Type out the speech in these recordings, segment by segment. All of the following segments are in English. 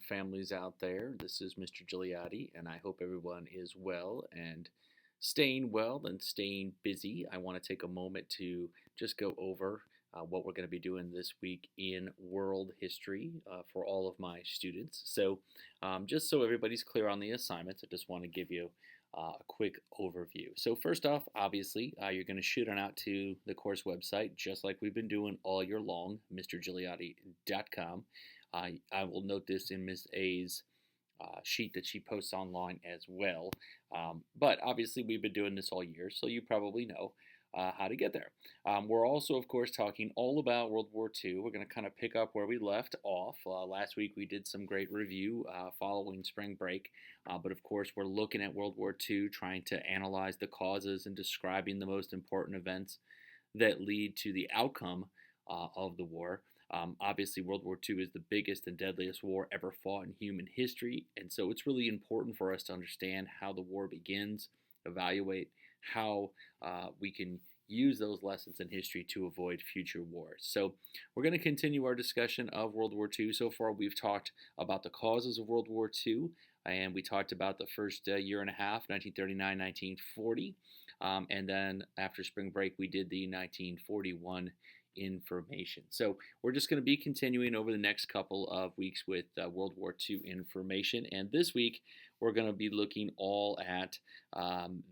families out there. This is Mr. Gigliotti, and I hope everyone is well and staying well and staying busy. I want to take a moment to just go over what we're going to be doing this week in world history for all of my students. Just so everybody's clear on the assignments, I just want to give you a quick overview. So first off, obviously, you're going to shoot on out to the course website, just like we've been doing all year long, mrgigliotti.com. I will note this in Ms. A's sheet that she posts online as well. But obviously, we've been doing this all year, so you probably know how to get there. We're also, of course, talking all about World War II. We're going to kind of pick up where we left off. Last week, we did some great review following spring break. But of course, we're looking at World War II, trying to analyze the causes and describing the most important events that lead to the outcome of the war. Obviously, World War II is the biggest and deadliest war ever fought in human history, and so it's really important for us to understand how the war begins, evaluate how we can use those lessons in history to avoid future wars. So we're going to continue our discussion of World War II. So far, we've talked about the causes of World War II, and we talked about the first year and a half, 1939, 1940, and then after spring break, we did the 1941 information. So we're just going to be continuing over the next couple of weeks with World War II information, and this week we're going to be looking all at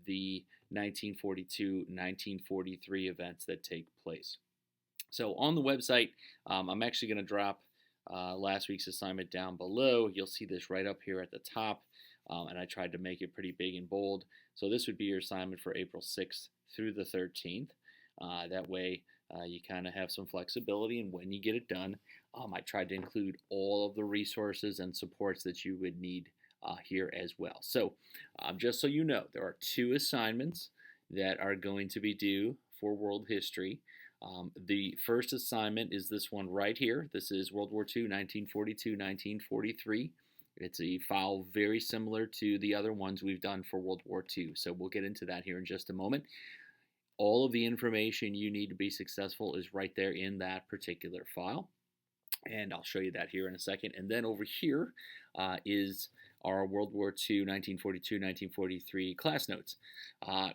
the 1942-1943 events that take place. So on the website, I'm actually going to drop last week's assignment down below. You'll see this right up here at the top, and I tried to make it pretty big and bold. So this would be your assignment for April 6th through the 13th. That way you kind of have some flexibility, and when you get it done, I tried to include all of the resources and supports that you would need here as well. So just so you know, there are two assignments that are going to be due for world history. The first assignment is this one right here. This is World War II, 1942-1943. It's a file very similar to the other ones we've done for World War II. So we'll get into that here in just a moment. All of the information you need to be successful is right there in that particular file. And I'll show you that here in a second. And then over here is our World War II, 1942-1943 class notes.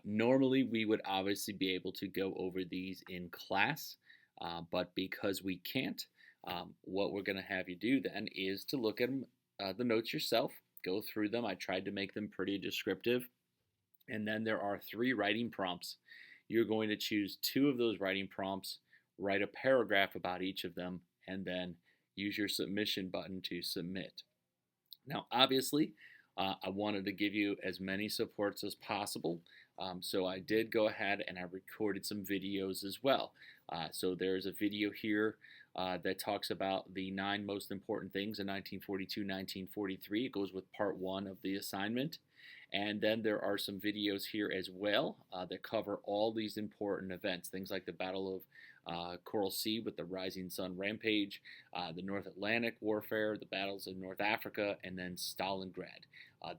Normally, we would obviously be able to go over these in class, but because we can't, what we're going to have you do then is to look at the notes yourself, go through them. I tried to make them pretty descriptive. And then there are 3 writing prompts. You're going to choose 2 of those writing prompts, write a paragraph about each of them, and then use your submission button to submit. Now, obviously, I wanted to give you as many supports as possible, so I did go ahead and I recorded some videos as well. So there's a video here that talks about the 9 most important things in 1942-1943. It goes with part 1 of the assignment. And then there are some videos here as well that cover all these important events, things like the Battle of Coral Sea with the Rising Sun Rampage, the North Atlantic Warfare, the battles in North Africa, and then Stalingrad.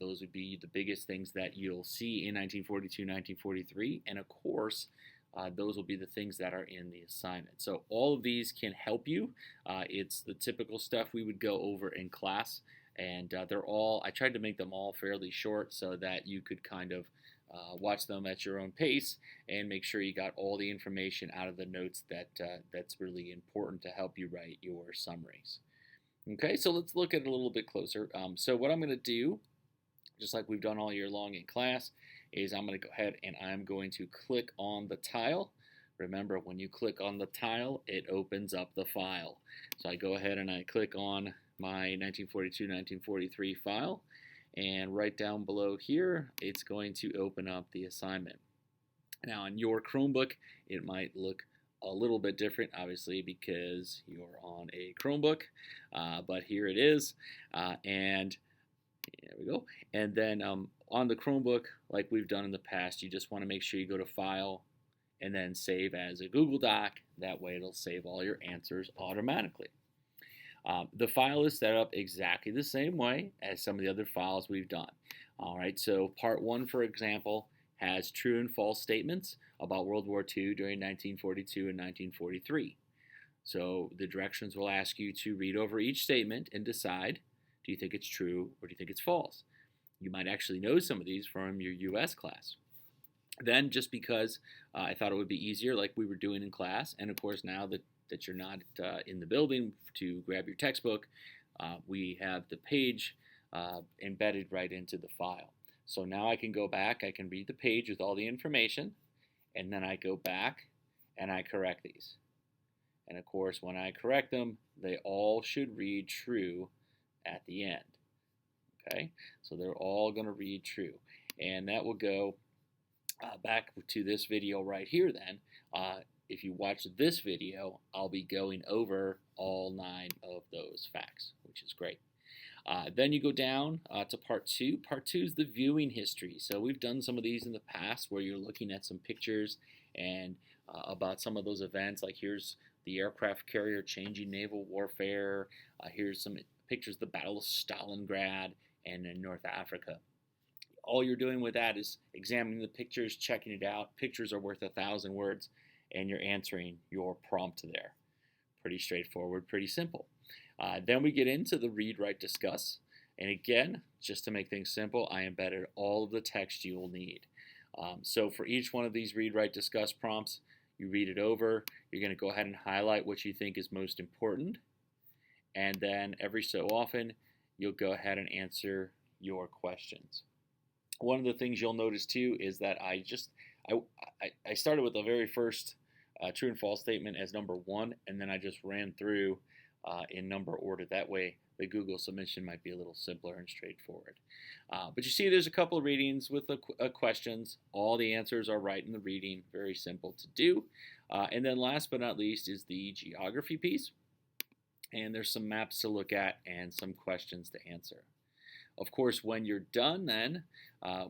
Those would be the biggest things that you'll see in 1942-1943, and of course, those will be the things that are in the assignment. So all of these can help you. It's the typical stuff we would go over in class. And they're all, I tried to make them all fairly short so that you could kind of watch them at your own pace and make sure you got all the information out of the notes that's really important to help you write your summaries. Okay, so let's look at it a little bit closer. So what I'm going to do, just like we've done all year long in class, is I'm going to go ahead and I'm going to click on the tile. Remember, when you click on the tile, it opens up the file. So I go ahead and I click on my 1942-1943 file, and right down below here it's going to open up the assignment. Now in your Chromebook it might look a little bit different, obviously because you're on a Chromebook, but here it is, and there we go. And then on the Chromebook, like we've done in the past, you just want to make sure you go to File and then Save as a Google Doc. That way it'll save all your answers automatically. The file is set up exactly the same way as some of the other files we've done. All right, so part 1, for example, has true and false statements about World War II during 1942 and 1943. So the directions will ask you to read over each statement and decide, Do you think it's true, or do you think it's false? You might actually know some of these from your US class. Then, just because I thought it would be easier, like we were doing in class, and of course now that you're not in the building to grab your textbook, we have the page embedded right into the file. So now I can go back, I can read the page with all the information, and then I go back and I correct these. And of course, when I correct them, they all should read true at the end. Okay, so they're all going to read true. And that will go back to this video right here then. If you watch this video, I'll be going over all 9 of those facts, which is great. Then you go down to part 2. Part 2 is the viewing history. So we've done some of these in the past where you're looking at some pictures and about some of those events. Like here's the aircraft carrier changing naval warfare. Here's some pictures of the Battle of Stalingrad and in North Africa. All you're doing with that is examining the pictures, checking it out. Pictures are worth 1,000 words, and you're answering your prompt there. Pretty straightforward, pretty simple. Then we get into the read, write, discuss. And again, just to make things simple, I embedded all of the text you will need. So for each one of these read, write, discuss prompts, you read it over. You're going to go ahead and highlight what you think is most important. And then every so often, you'll go ahead and answer your questions. One of the things you'll notice too is that I started with the very first true and false statement as number 1, and then I just ran through in number order. That way the Google submission might be a little simpler and straightforward. But you see there's a couple of readings with the questions. All the answers are right in the reading. Very simple to do. And then last but not least is the geography piece. And there's some maps to look at and some questions to answer. Of course, when you're done then,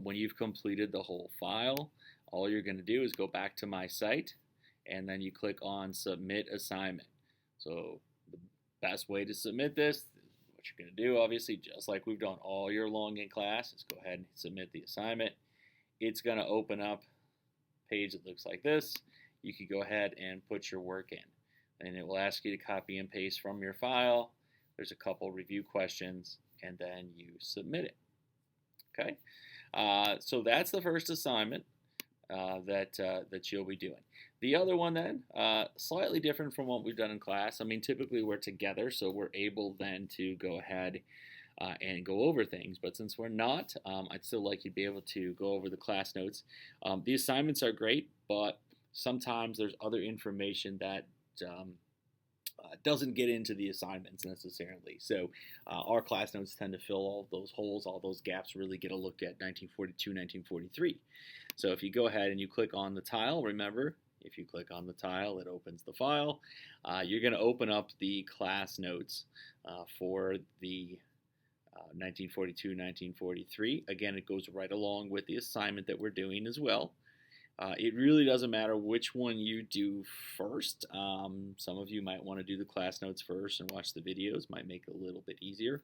when you've completed the whole file, all you're going to do is go back to my site, and then you click on Submit Assignment. So the best way to submit this, what you're going to do, obviously, just like we've done all year long in class, is go ahead and submit the assignment. It's going to open up a page that looks like this. You can go ahead and put your work in, and it will ask you to copy and paste from your file. There's a couple review questions, and then you submit it. Okay, so that's the first assignment that you'll be doing. The other one then, slightly different from what we've done in class. I mean, typically we're together, so we're able then to go ahead and go over things. But since we're not, I'd still like you to be able to go over the class notes. The assignments are great, but sometimes there's other information that doesn't get into the assignments necessarily. So our class notes tend to fill all those holes, all those gaps, really get a look at 1942, 1943. So if you go ahead and you click on the tile, remember, if you click on the tile, it opens the file. You're going to open up the class notes for the 1942, 1943. Again, it goes right along with the assignment that we're doing as well. It really doesn't matter which one you do first. Some of you might want to do the class notes first and watch the videos. Might make it a little bit easier.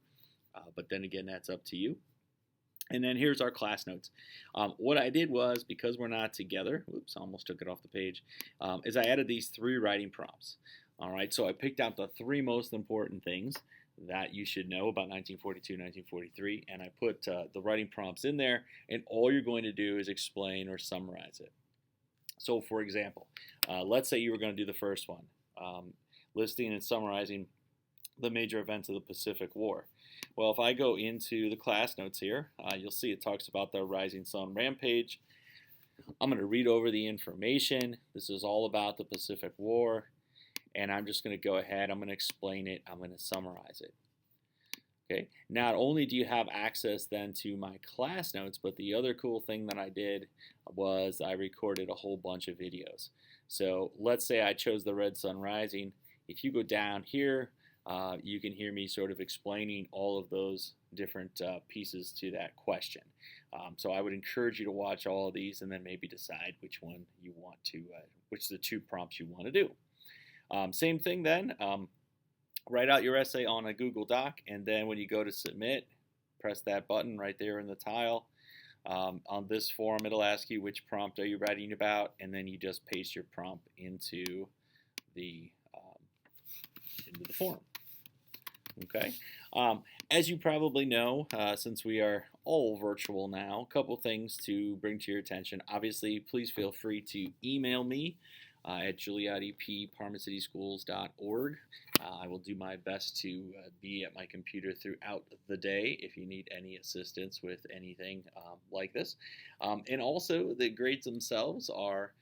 But then again, that's up to you. And then here's our class notes. What I did was, because we're not together, oops, I almost took it off the page, is I added these 3 writing prompts. All right, so I picked out the 3 most important things that you should know about 1942, 1943, and I put the writing prompts in there, and all you're going to do is explain or summarize it. So for example, let's say you were going to do the first one, listing and summarizing the major events of the Pacific War. Well, if I go into the class notes here, you'll see it talks about the Rising Sun Rampage. I'm going to read over the information. This is all about the Pacific War, and I'm just going to go ahead, I'm going to explain it, I'm going to summarize it. Okay. Not only do you have access then to my class notes, but the other cool thing that I did was I recorded a whole bunch of videos. So let's say I chose the Red Sun Rising. If you go down here, you can hear me sort of explaining all of those different pieces to that question. So I would encourage you to watch all of these and then maybe decide which one you want to, which of the 2 prompts you want to do. Same thing then. Write out your essay on a Google Doc, and then when you go to submit, press that button right there in the tile. On this form, it'll ask you which prompt are you writing about, and then you just paste your prompt into the form. Okay. As you probably know, since we are all virtual now, a couple things to bring to your attention. Obviously, please feel free to email me at giuliottiparmacityschools.org. I will do my best to be at my computer throughout the day if you need any assistance with anything like this. And also, the grades themselves are,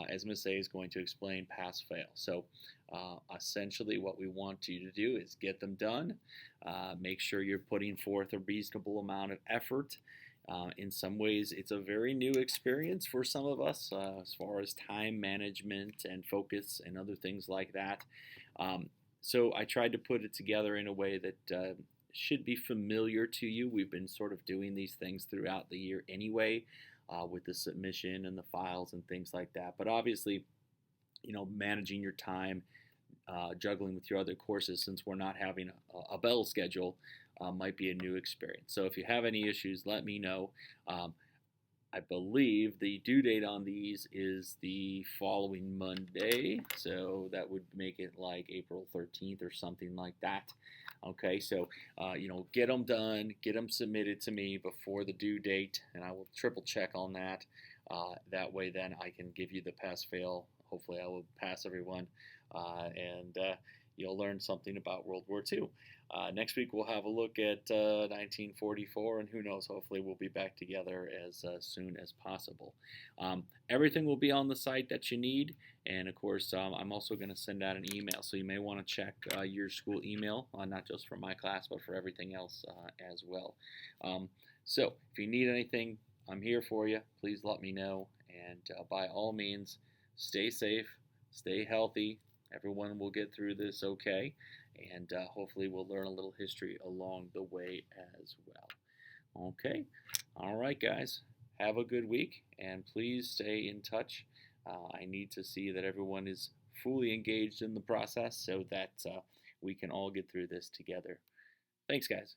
as Ms. A is going to explain, pass-fail. So essentially what we want you to do is get them done. Make sure you're putting forth a reasonable amount of effort. In some ways, it's a very new experience for some of us as far as time management and focus and other things like that. So I tried to put it together in a way that should be familiar to you. We've been sort of doing these things throughout the year anyway, with the submission and the files and things like that. But obviously, managing your time, juggling with your other courses, since we're not having a bell schedule, might be a new experience. So if you have any issues, let me know. I believe the due date on these is the following Monday, so that would make it like April 13th or something like that. Okay, so get them done, get them submitted to me before the due date, and I will triple check on that. That way, then I can give you the pass-fail. Hopefully, I will pass everyone, and you'll learn something about World War II. Next week, we'll have a look at 1944, and who knows, hopefully we'll be back together as soon as possible. Everything will be on the site that you need, and of course, I'm also going to send out an email, so you may want to check your school email, not just for my class, but for everything else as well. So if you need anything, I'm here for you. Please let me know, and by all means, stay safe, stay healthy. Everyone will get through this okay, and hopefully we'll learn a little history along the way as well. Okay, all right, guys, have a good week, and please stay in touch. I need to see that everyone is fully engaged in the process so that we can all get through this together. Thanks, guys.